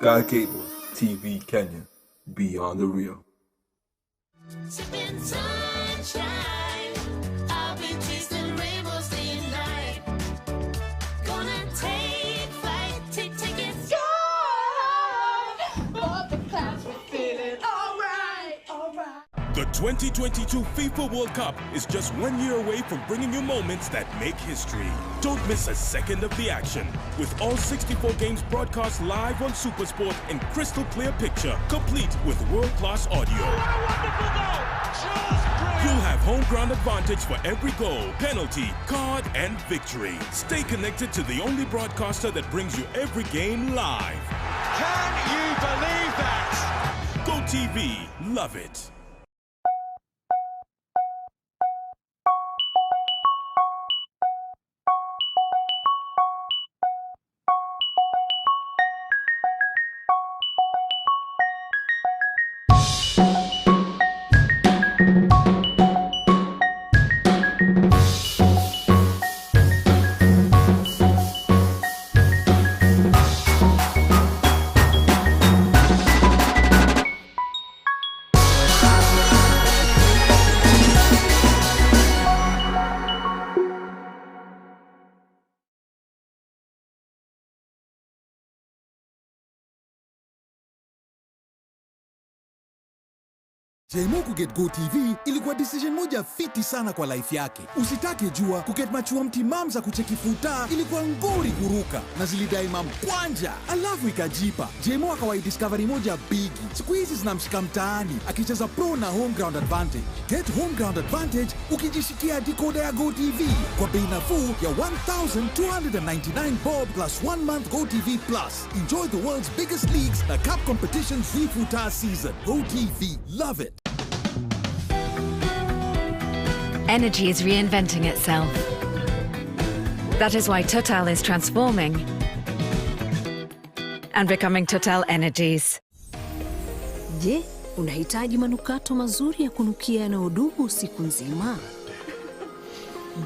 Sky Cable TV Kenya, beyond the real. The 2022 FIFA World Cup is just 1 year away from bringing you moments that make history. Don't miss a second of the action. With all 64 games broadcast live on SuperSport in crystal clear picture, complete with world-class audio. You'll have home ground advantage for every goal, penalty, card, and victory. Stay connected to the only broadcaster that brings you every game live. Can you believe that? Go TV, love it. Jemo kuget Go TV ilikuwa decision moja fiti sana kwa life yake. Usitake jua kuget machua mtimam za kucheki futa ilikuwa ngori kuruka na zilidai mam kwanja. Alafu ikajipa. Jemo akawai discovery moja bigi. Siku hizi zinamshika mtaani akicheza pro na home ground advantage. Get home ground advantage ukijishikia decoder ya Go TV kwa bei nafuu ya 1,299 bob plus 1 month Go TV plus. Enjoy the world's biggest leagues na cup competitions free futa season. Go TV, love it. Energy is reinventing itself. That is why Total is transforming and becoming Total Energies. Je, unahitaji manukato mazuri ya kunukia yanayodumu siku nzima?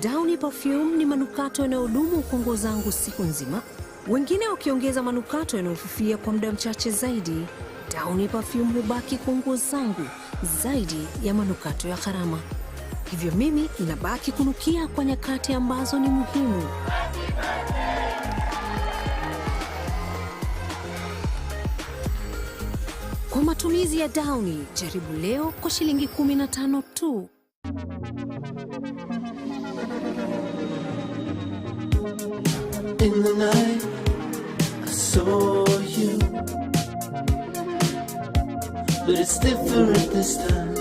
Downy Perfume ni manukato yanayodumu kwa nguo zangu siku nzima. Wengine wakiongeza manukato yanayofifia kwa muda mchache zaidi. Downy Perfume hubaki kwa nguo zangu zaidi ya manukato ya gharama. Hivyo mimi ninabaki kunukia kwa nyakati ambazo ni muhimu. Kwa matumizi ya Downy, jaribu leo kwa shilingi 15 tu. In the night, I saw you, but it's different this time.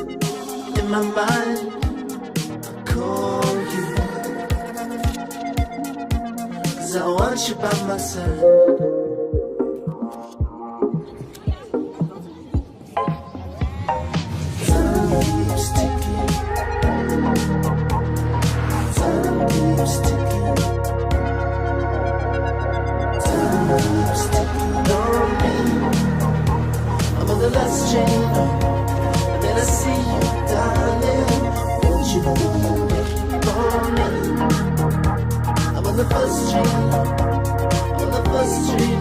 In my mind, call you, 'cause I want you by my side. Time keeps ticking. Time keeps ticking. Time keeps ticking on me. I'm on the last train, and then I see you, darling. Won't you call me? I'm on the first train, on the first train.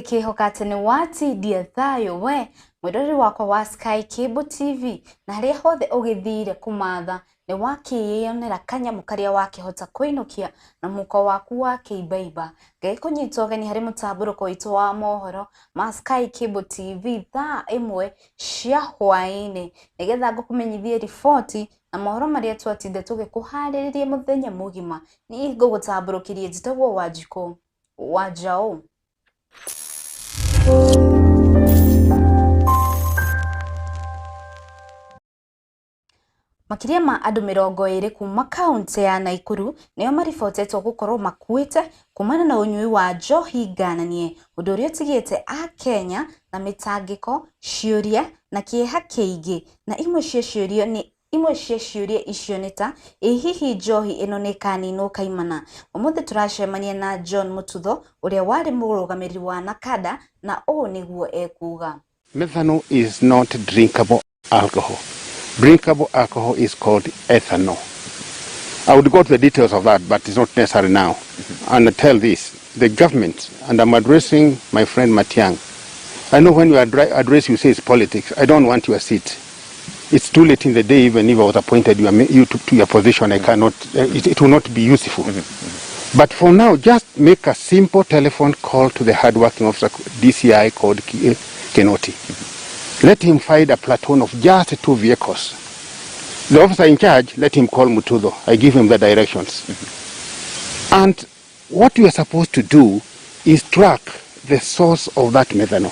Kihoka tene wati dia Thayo we mwirori wakwa wa Sky Cable TV na haria hothe ugithire kumatha ni wakiyonera kanyamu karia wakihota kuinukia na muko waku wa kibaiba gekunyitwo gani hari mutaburuko witu wa mohoro ma Sky Cable TV Thaa Imwe cia hwaini nigetha ngukumenyithie riboti na mohoro maria twatinde tugikuhariririe muthenya mugima ni ngugutaburukirie njitagwo Wanjiku wa Njau. Makiria ma andu 20 kuma kaunti ya Naikuru nio marifotetwo gukorwo makuite kumana na unyui wa njohi ngananie undu uria tigite a Kenya na mitangiko ciuria na kieha kiingi na imwe cia ciurio ni imwe cia ciũria icio nĩ ta hihi njohi ĩno nĩ kaninwo kaimana. Ũmũthĩ tũracemania na John Mututho ũrĩa warĩ mũrũgamĩrĩri wa Nakada na ũũ nĩguo ekuga. Methanol is not drinkable alcohol. Drinkable alcohol is called ethanol. I would go to the details of that, but it's not necessary now. And I tell this, the government, and I'm addressing my friend Matiang. I know when you address, you say it's politics. I don't want your seat. It's too late in the day, even if I was appointed you to your position, I cannot, it will not be useful. But for now, just make a simple telephone call to the hardworking officer, DCI called Kenoti. Let him find a platoon of just 2 vehicles. The officer in charge, let him call Mututho. I give him the directions. And what we are supposed to do is track the source of that methanol.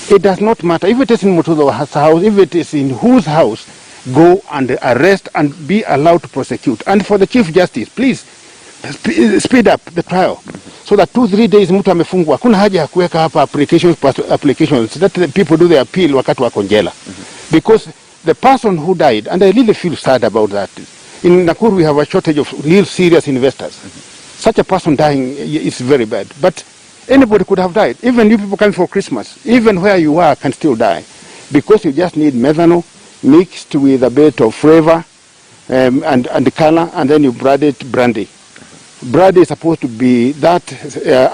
It does not matter if it is in Mututho's house, if it is in whose house, go and arrest and be allowed to prosecute. And for the Chief Justice, please speed up the trial so that 2-3 days mtu amefungwa. Kuna haja ya kuweka hapa applications that the people do the appeal wakati wako jela. Because the person who died, and I really feel sad about that. In Nakuru we have a shortage of real serious investors. Such a person dying is very bad. But anybody could have died. Even you people coming for Christmas, even where you are can still die. Because you just need methanol mixed with a bit of flavor and color, and then you add it brandy. Brandy is supposed to be that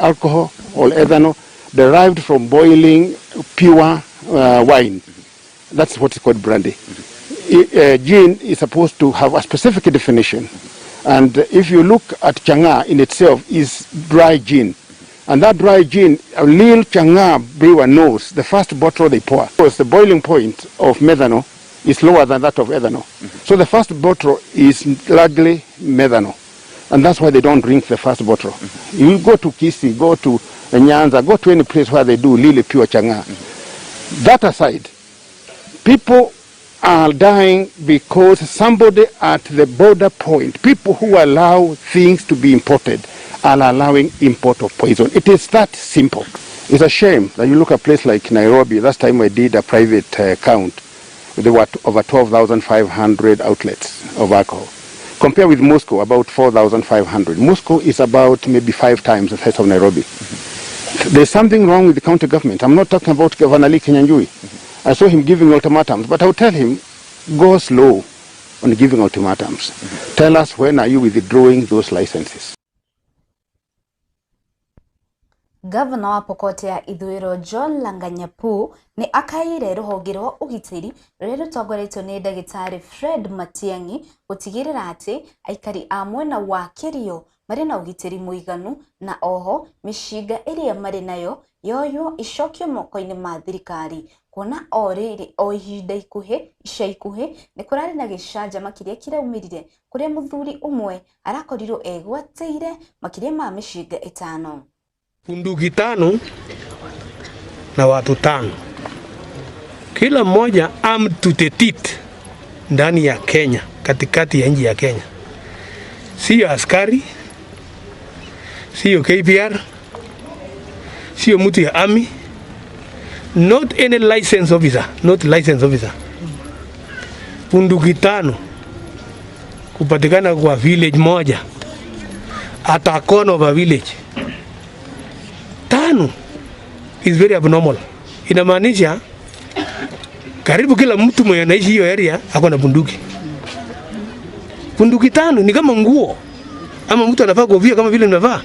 alcohol or ethanol derived from boiling pure wine. That's what is called brandy. Gin is supposed to have a specific definition. And if you look at Chang'aa in itself is dry gin. And that dry gin, a little Chang'aa brewer knows the first bottle they pour, because the boiling point of methanol is lower than that of ethanol. So the first bottle is largely methanol. And that's why they don't drink the first bottle. You go to Kisii, go to Nyanza, go to any place where they do really pure Chang'aa. That aside, people are dying because somebody at the border point, people who allow things to be imported, are allowing import of poison. It is that simple. It's a shame that you look at a place like Nairobi. Last time I did a private count, there were over 12,500 outlets of alcohol. Compare with Moscow, about 4,500. Moscow is about maybe 5 times the size of Nairobi. There's something wrong with the county government. I'm not talking about Governor Lee Kinyanjui. I saw him giving ultimatums, but I would tell him, go slow on giving ultimatums. Tell us when are you withdrawing those licenses. Governor wa Pokot ya Ithũĩro John Langanyapu ni akaire rũhonge rwa ũgitĩri rũrĩa rũtongoretio nĩ ndagĩtarĩ Fred Matiang'i gũtigĩrĩra atĩ aikari a mwena wa Kerio marĩ na ũgitĩri mũiganu na oho mĩcinga ĩrĩa marĩ nayo yoyo icokio moko-inĩ ma thirikari. Kuona o ihinda ica ikuhĩ nĩ kũrarĩ na gĩcanjama kĩrĩa kĩraumĩrire kũrĩa mũthuri ũmwe arakorirwo egwatĩire makĩria ma mĩcinga 5. Bunduki 5 na watu 5. Kila mmoja armed to the teeth ndani ya Kenya, katikati ya nchi ya Kenya. Sio askari, sio KPR, sio mtu ya army, not any license officer, not license officer. Bunduki 5 kupatikana kwa village moja, at a corner of a village. 5 is very abnormal. Inamaanisha karibu kila mtu mwenye anaishi hiyo area ako na bunduki. Bunduki 5 ni kama nguo, ama mtu anavaa kofia kama vile unavaa.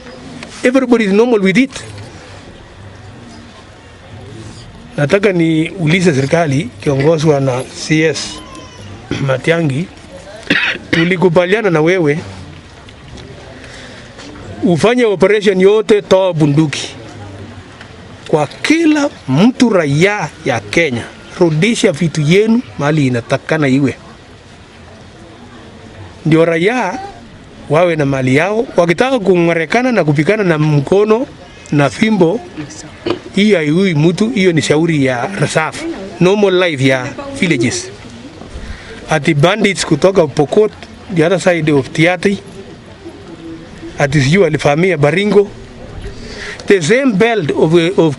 Everybody is normal with it. Nataka ni ulize serikali kiongozwa na CS Matiang'i, tulikubaliana na wewe ufanye operation yote, toa bunduki kwa kila mtu raia ya Kenya. Rudisha vitu yenu mali inatakana iwe, ndio raia wawe na mali yao. Wakitaka kungarekana na kupikana na mkono na fimbo, hiyo haiui mtu. Hiyo ni shauri ya reserve, normal life ya villages. Ati bandits kutoka Pokot, the other side of Thaa, ati sijui alifamia Baringo, the same belt of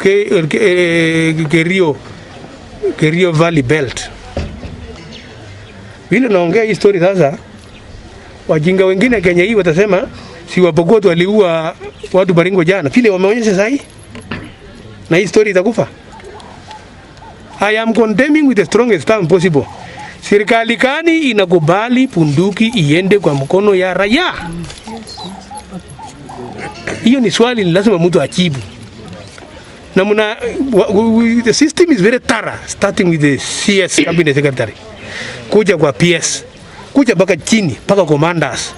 Kerio Valley belt. Vile naongea hii story sasa, wajinga wengine Kenya hii watasema si Wapokot waliua watu Baringo jana. Vile wameonyesha sasa hii. Na hii story itakufa. I am condemning with the strongest term possible. Serikali gani inakubali bunduki iende kwa mkono ya raia? Hiyo ni swali lazima mtu ajibu. Na the system is very thorough, starting with the CS cabinet secretary. Kuja kwa PS, kuja mpaka chini, mpaka commanders.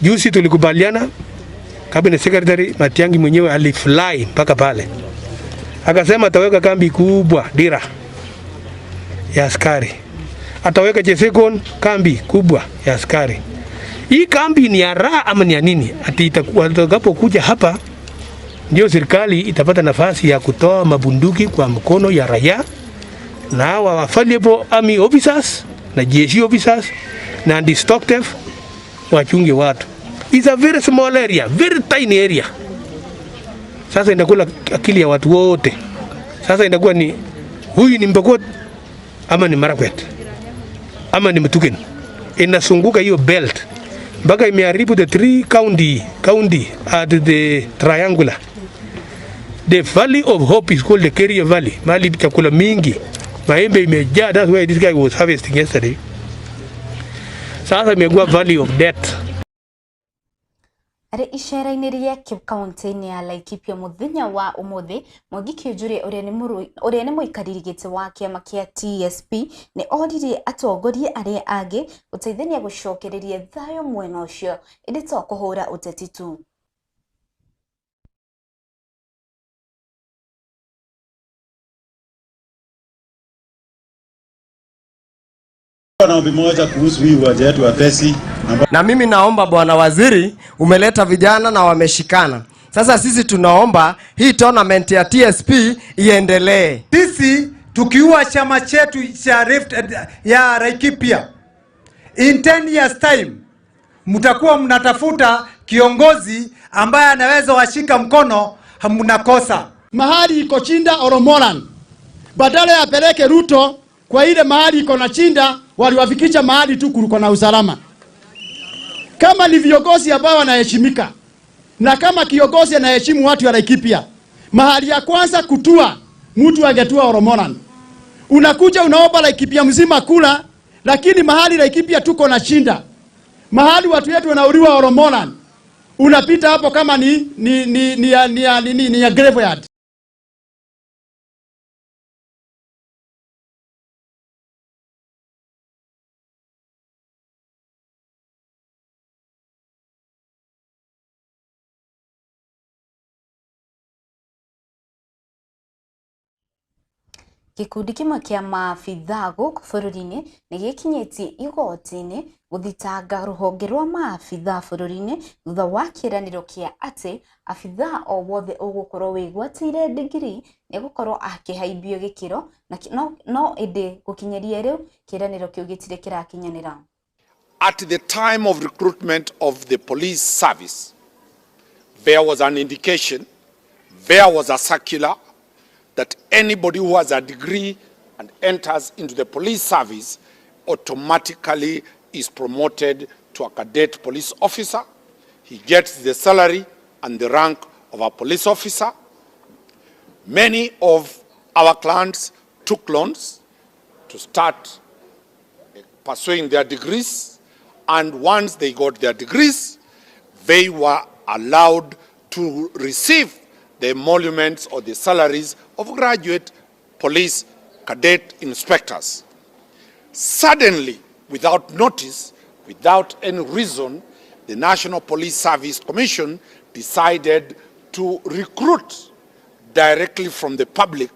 Juzi tulikubaliana cabinet secretary Matiang'i mwenyewe alifly mpaka pale. Akasema ataweka kambi kubwa Dira ya askari. Ataweka Chesekon kambi kubwa ya askari. Hii kambi ni ya raha ama ni ya nini? Ati itakapokuja hapa ndio serikali itapata nafasi ya kutoa mabunduki kwa mkono ya raia na wafaliable army officers na jeshi officers na anti-stock wachunge watu. It's a very small area, very tiny area. Sasa inakula akili ya watu wote. Sasa inakuwa ni huyu ni Mpokot ama ni Marakwet ama ni Mtuken. Inasunguka hiyo belt mpaka imeharibu the 3 county at the triangular. The Valley of Hope is called the Keria Valley. Mali chakula mingi. Maembe imejaa. That's why this guy was harvesting yesterday. Sasa imekuwa Valley of Death. Ari ishera-inĩ rĩa kaunti-inĩ ya Laikipia mũthenya wa ũmũthĩ, Mwangi Kĩũnjũrĩ ũrĩa nĩ mũikarĩri gĩtĩ wa kĩama kĩa TSP nĩ oririe atongoria arĩa angĩ gũteithania gũcokereria thayũ mwena ũcio ĩndĩ to kũhũra ũteti tu. Naombi moja kuhusu hii uwanja wetu wa Tesi. Na mimi naomba bwana waziri, umeleta vijana na wameshikana. Sasa sisi tunaomba hii tournament ya TSP iendelee. Sisi tukiua chama chetu cha Rift ya Laikipia, in 10 years time mtakuwa mnatafuta kiongozi ambaye anaweza washika mkono, hamnakosa. Mahali iko Chinda Oromoran, badala ya peleke Ruto kwa ile mahali iko na Chinda, waliwafikisha mahali tu kuliko na usalama. Kama ni viongozi ambao wanaheshimika na kama kiongozi anaheshimu watu wa Laikipia, mahali ya kwanza kutua mtu angetua Oromoran. Unakuja unaomba Laikipia mzima kula, lakini mahali Laikipia tuko na Chinda, mahali watu wetu wanauliwa Oromoran, unapita hapo kama ni ya graveyard. Gikundi kimwe kia maabithaa gũkũ bũrũri-inĩ nĩ gĩkinyĩtie igoti-inĩ gũthitanga rũhonge rwa maabithaa bũrũri-inĩ thutha wa kĩĩranĩro kĩa atĩ abithaa o wothe ũgũkorwo wĩgwatĩire ndigiri nĩ gũkorwo akĩhaimbio gĩkĩro na no ĩndĩ gũkinyĩria rĩu kĩĩranĩro kĩu gĩtirĩ kĩrakinyanĩra. At the time of recruitment of the police service, there was an indication, there was a circular that anybody who has a degree and enters into the police service automatically is promoted to a cadet police officer. He gets the salary and the rank of a police officer. Many of our clients took loans to start pursuing their degrees, and once they got their degrees, they were allowed to receive the emoluments or the salaries of graduate police cadet inspectors. Suddenly, without notice, without any reason, the National Police Service Commission decided to recruit directly from the public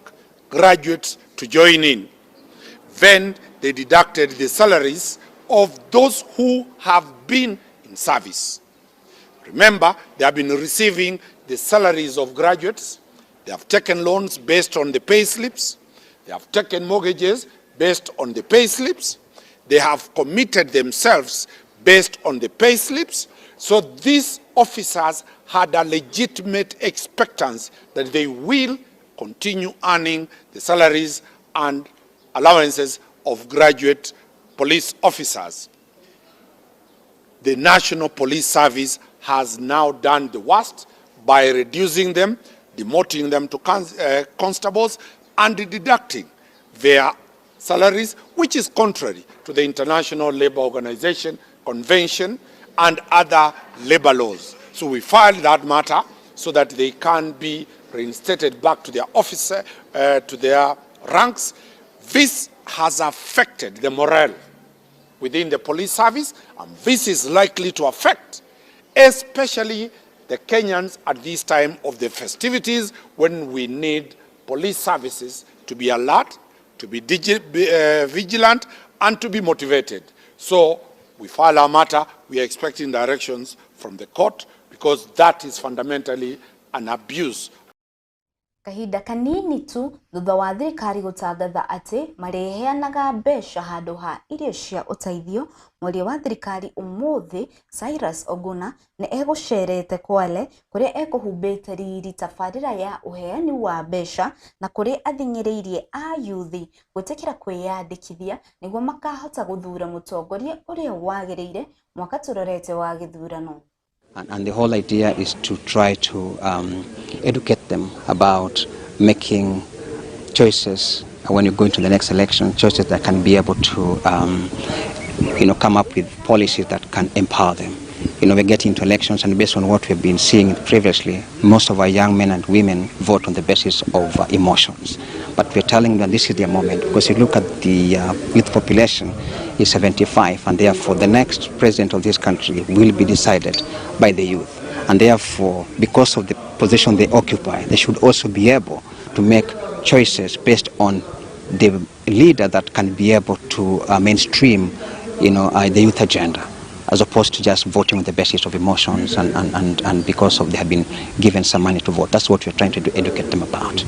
graduates to join in. Then they deducted the salaries of those who have been in service. Remember, they have been receiving the salaries of graduates. They have taken loans based on the pay slips. They have taken mortgages based on the pay slips. They have committed themselves based on the pay slips. So these officers had a legitimate expectancy that they will continue earning the salaries and allowances of graduate police officers, the National Police Service has now done the worst by reducing them, demoting them to constables, and deducting their salaries, which is contrary to the International Labour Organization Convention and other labor laws. So we filed that matter so that they can be reinstated back to their office, to their ranks. This has affected the morale within the police service, and this is likely to affect especially the Kenyans at this time of the festivities, when we need police services to be alert, to be vigilant, and to be motivated. So we file our matter. We are expecting directions from the court, because that is fundamentally an abuse. Kahinda kanini tu thutha wa thirikari gutangatha ati mariheanaga mbeca handu ha irio cia uteithio, mwaria wa thirikari umuthi Cyrus Oguna ni egucerete Kwale kuria ekuhumbite riri tabarira ya uheani wa mbeca na kuria athinyiriirie a yuthi gutikira kwiyandikithia niguo makahota guthura mutongoria uria wagiriire mwaka turorete wa githurano. And the whole idea is to try to educate them about making choices when you go into the next election, choices that can be able to come up with policies that can empower them. We're getting into elections, and based on what we've been seeing previously, most of our young men and women vote on the basis of emotions. But we're telling them this is their moment, because you look at the youth population is 75, and therefore the next president of this country will be decided by the youth. And therefore, because of the position they occupy, they should also be able to make choices based on the leader that can be able to mainstream the youth agenda, as opposed to just voting on the basis of emotions and because of they have been given some money to vote. That's what we're trying to educate them about.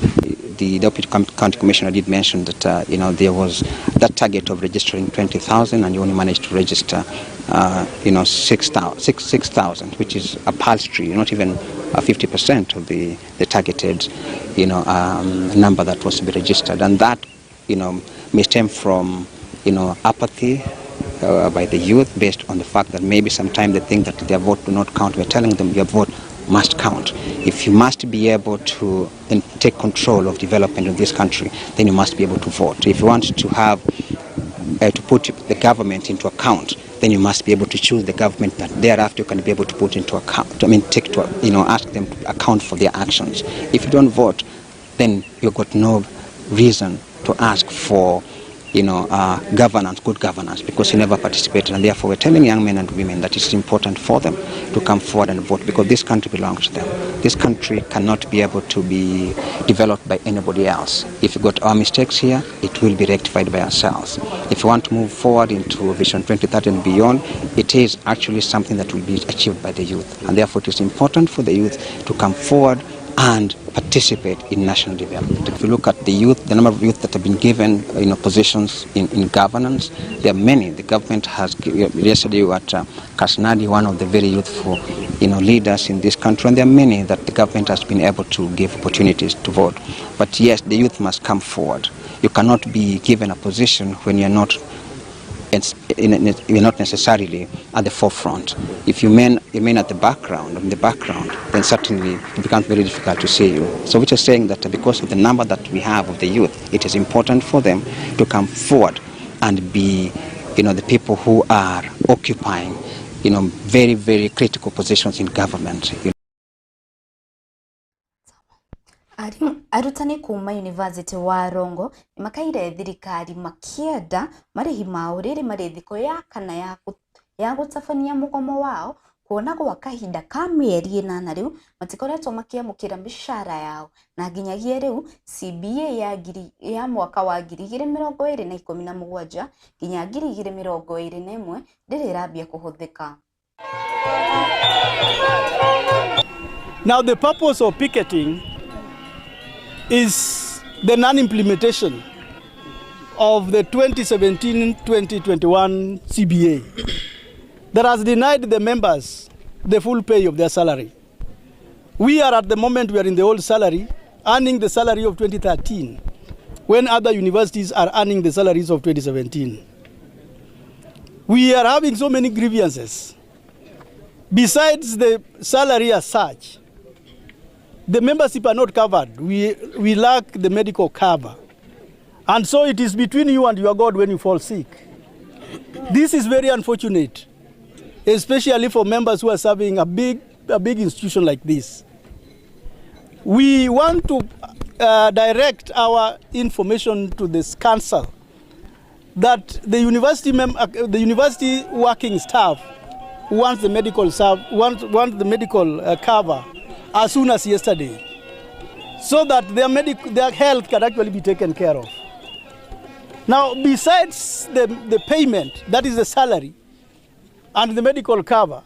The Deputy County Commissioner did mention that there was that target of registering 20,000, and you only managed to register 6,000, which is a paltry, not even 50% of the targeted number that was to be registered. And that may stem from apathy by the youth, based on the fact that maybe sometimes they think that their vote do not count. We're telling them your vote must count. If you must be able to take control of development in this country, then you must be able to vote. If you want to have to put the government into account, then you must be able to choose the government that thereafter you can be able to put into account. Ask them to account for their actions. If you don't vote, then you've got no reason to ask for governance, good governance, because you never participated. And therefore we're telling young men and women that it's important for them to come forward and vote, because this country belongs to them. This country cannot be able to be developed by anybody else. If you got our mistakes here, it will be rectified by ourselves. If you want to move forward into Vision 2030 and beyond, it is actually something that will be achieved by the youth. And therefore it is important for the youth to come forward and participate in national development. If you look at the youth, the number of youth that have been given positions in governance, there are many. The government has, yesterday you were at Kasnadi, one of the very youthful leaders in this country, and there are many that the government has been able to give opportunities to vote. But yes, the youth must come forward. You cannot be given a position when you're not necessarily at the forefront. If you remain at the background, then certainly it becomes very difficult to see you. So we're just saying that because of the number that we have of the youth, it is important for them to come forward and be, the people who are occupying, very, very critical positions in government. Arutani kuma University wa Rongo ni makaire thirikari makienda marihi mao riri mari thiko ya kana ya gutabania mugomo wao kuona gwa kahinda ka mieri 8 riu matikoretwo makiamukira mishara yao na nginyagia riu CBA ya mwaka wa 2027 nginya 2021 ndiriraambia kuhuthika. Now the purpose of picketing is the non-implementation of the 2017-2021 CBA that has denied the members the full pay of their salary. We are at the moment, we are in the old salary, earning the salary of 2013, when other universities are earning the salaries of 2017. We are having so many grievances. Besides the salary as such, the membership are not covered. We lack the medical cover. And so it is between you and your God when you fall sick. This is very unfortunate, especially for members who are serving a big institution like this. We want to direct our information to this council that the university working staff wants the medical cover as soon as yesterday, so that their health can actually be taken care of. Now, besides the payment, that is the salary, and the medical cover,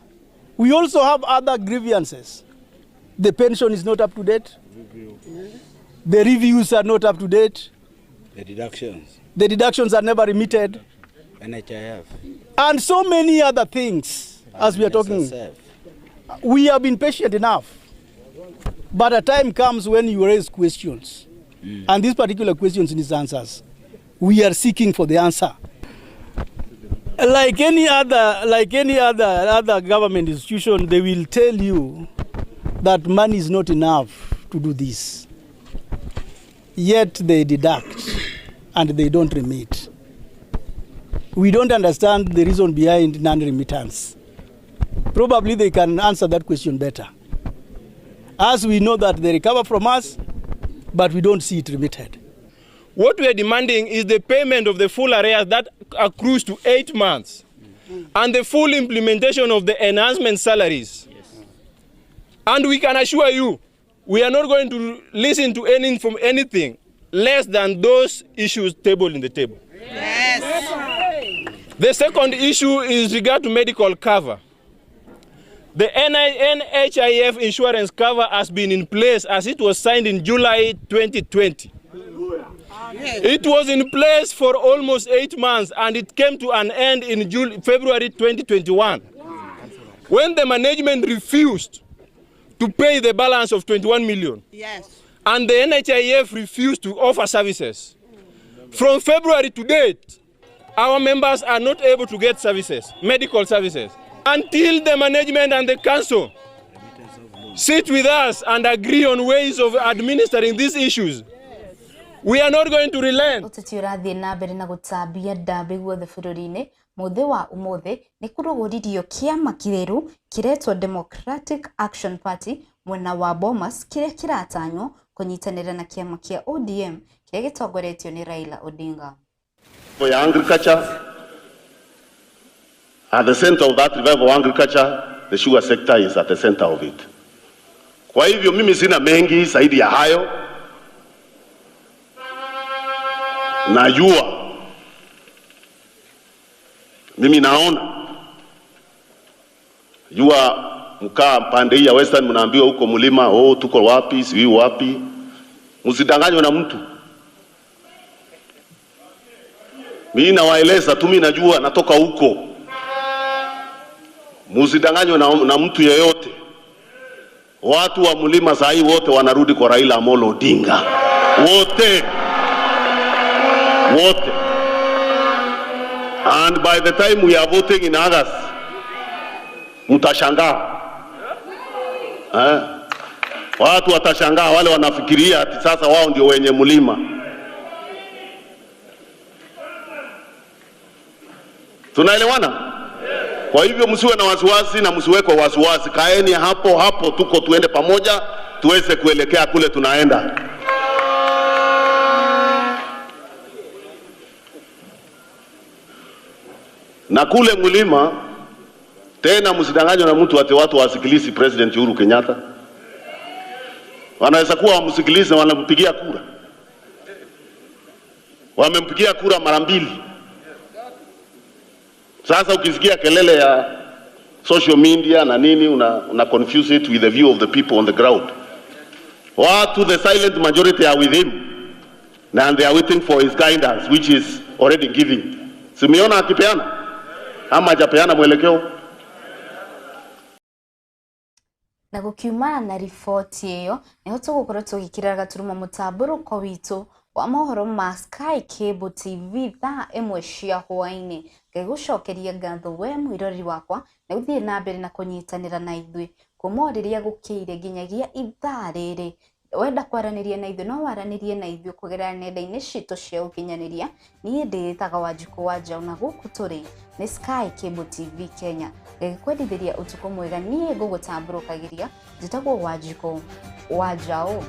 we also have other grievances. The pension is not up to date. The reviews are not up to date. The deductions are never remitted. NHIF. And so many other things, as we are talking. We have been patient enough. But a time comes when you raise questions. And these particular questions need answers. We are seeking for the answer. Like any other government institution, they will tell you that money is not enough to do this. Yet they deduct and they don't remit. We don't understand the reason behind non-remittance. Probably they can answer that question better. As we know that they recover from us, but we don't see it remitted. What we are demanding is the payment of the full arrears that accrues to 8 months and the full implementation of the enhancement salaries. And we can assure you, we are not going to listen to anything less than those issues tabled in the table. Yes. The second issue is regard to medical cover. The NHIF insurance cover has been in place as it was signed in July 2020. It was in place for almost 8 months and it came to an end in February 2021 when the management refused to pay the balance of 21 million. Yes. And the NHIF refused to offer services. From February to date, our members are not able to get services, medical services, until the management and the council sit with us and agree on ways of administering these issues. We are not going to relent. Ututiurathi na mbere na gutambia ndambi guothe bururi-ini muthe wa umuthe ni kuruguririo kiama kireru kiretwo Democratic Action Party mwena wa Bomas kiria kiratanywo kunyitanira na kiama kia ODM kiria gitongoretio ni Raila Odinga. For agriculture, at the center of that revival of agriculture, the sugar sector is at the center of it. Kwa hivyo mimi sina mengi zaidi ya hayo. Najua mimi naona jua mkaa pande hii ya Western mnaambiwa huko mlima tuko wapi sijui wapi. Msidanganywe na mtu. Mimi nawaeleza tu, mimi najua natoka huko. Msidanganywe na mtu yeyote. Watu wa mlima saa hii wote wanarudi kwa Raila Amolo Odinga. Wote. And by the time we are voting in August, mtashangaa. Watu watashangaa, wale wanafikiria ati sasa wao ndio wenye mlima. Tunaelewana? Kwa hivyo msiwe na wasiwasi na msiwe kwa wasiwasi. Kaeni hapo tuko tuende pamoja tuweze kuelekea kule tunaenda. Na kule mlima tena msidanganywe na mtu ati watu wasikilizi President Uhuru Kenyatta. Wanaweza kuwa wamsikilizi na wanampigia kura. Wamempigia kura mara 2. Sasa ukisikia kelele ya social media na nini una confuse it with the view of the people on the ground. Watu, the silent majority are with him. And they are waiting for his guidance which is already giving. Simeona akipeana ama hajapeana mwelekeo. Na gukiumana na riboti iyo niho tugukorwo tugikirira gaturuma mutamburuko witu wa mohoro ma Sky Cable TV thaa imwe cia hwaini ngegucokeria ngatho we mwirori wakwa na uthie na mbere na kunyitanira na ithui kumoriria gukiire nginyagia ithaa riri wenda kwaraniria na ithui no waranirie na ithui kugerera nenda-ini citu cia ukinyaniria nie nditaga Wanjiku wa Njau na guku turi ni Sky Cable TV Kenya ngekwendithiria utuko mwega nie ngugutamburukagiria njitagwo Wanjiku wa Njau.